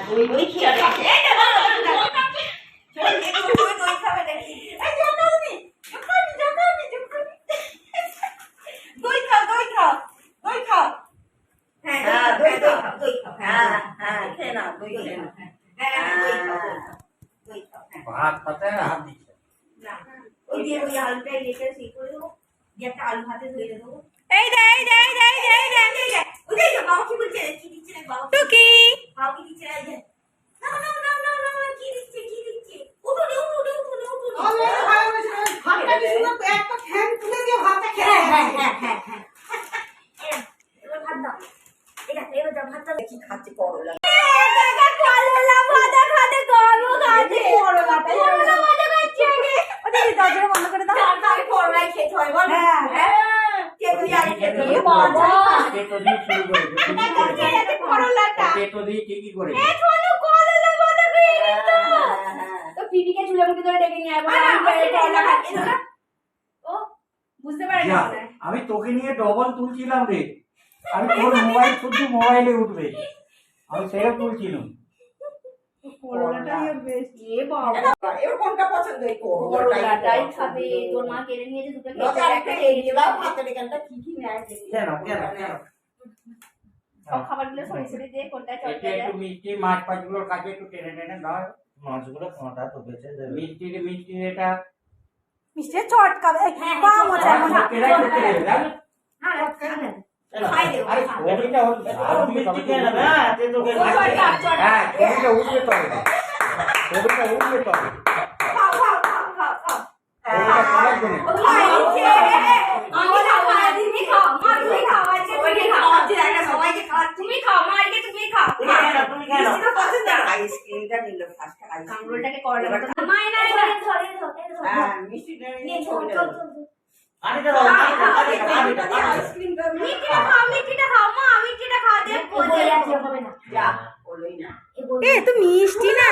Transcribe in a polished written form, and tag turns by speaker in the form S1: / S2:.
S1: দই দই খেয়ে
S2: ভাত পাতে হাত দিচ্ছে
S1: ওই দিয়ে ওই আলুটাই রেখে সেই করে দেবো দিয়ে একটা আলু হাতে ধরে দেবো
S3: এই দে এই দে এই দে এই দে এই দে
S1: ওই যে বাবা কি বলছে কি দিচ্ছে রে বাবা
S3: টুকি
S1: বাবা কি দিচ্ছে রে না না না না না না কি দিচ্ছে উঠো রে উঠো
S4: আরে ভাই ভাতটা কি শুনো একটা ঠ্যাং তুলে দিয়ে ভাতটা খেয়ে
S1: হ্যাঁ এবার ভাত দাও এটা এবার দাও ভাতটা কি খাচ্ছে করলা
S3: করলা ভাজা খাতে গরম খাতে করলা ভাজা খাচ্ছে আগে ওটা দরজা বন্ধ করে দাও
S1: তারপরে করলাই খেতে হয় বল হ্যাঁ কেটে যাই খেতে
S3: বাবা
S2: পেটো দিয়ে শুরু করে
S3: করলাটা
S2: পেটো দিয়ে ঠিকই করে
S3: এ চলো করলা ভাজা খেয়ে নিতো তো পিপিকে চুলে মুঠি ধরে ডেকে নিয়ে আইবো আমি করলা খাচ্ছি না ও বুঝতে পারে না
S2: আমি তোকে নিয়ে ডবল তুলছিলাম রে আমি তোর মোবাইল শুধু মোবাইলে উঠবে আমি সেটা তুলছিলাম
S3: করলাটাই ওর বেস্ট এ বাবা
S4: এবার কোনটা পছন্দ এই
S3: করলাটাই খাবে তোর মা কেড়ে নিয়েছে দুটো খেতে একটা
S4: এই দাও ভাতের এখানটা কি নেয়
S2: কেন
S3: সব খাবারগুলো সরি সরি দিয়ে কোনটা
S2: এটা
S3: চটকে
S2: একটু মিষ্টি মাছ ফাছগুলোর কাছে একটু টেনে টেনে দাও
S5: মাছগুলো কাঁটা তো বেঁচে দেবে।
S2: মিষ্টি এটা
S3: মিষ্টি চটকাবে পা মোচা মোচা
S2: কেরাই করতে দেবে জানো
S1: খাই দেবো
S2: আরে ছবিটা
S5: মিষ্টি খেয়ে নেবে, হ্যাঁ, তেতো খেয়ে নেবে।
S2: হ্যাঁ ছবিটা উঠবে তবে ছবিটা উঠবে তবে
S1: খাও
S2: ছবিটা করার জন্য
S3: তুমি খাও মা আজকে তুমি খাও
S5: তুমি খেয়ে নাও, তুমি খেয়ে নাও।
S4: আইসক্রিমটা নিল ফার্স্ট
S3: কামড়োটাকে করলা মাই না
S4: মিষ্টিটা
S5: আনিটা দাও, আনিটা দাও।
S4: আইসক্রিমটা
S3: মিষ্টিটা খাও মা মিষ্টিটা খাও দে
S1: হবে না
S4: যা বলোই না
S3: এ তো মিষ্টি না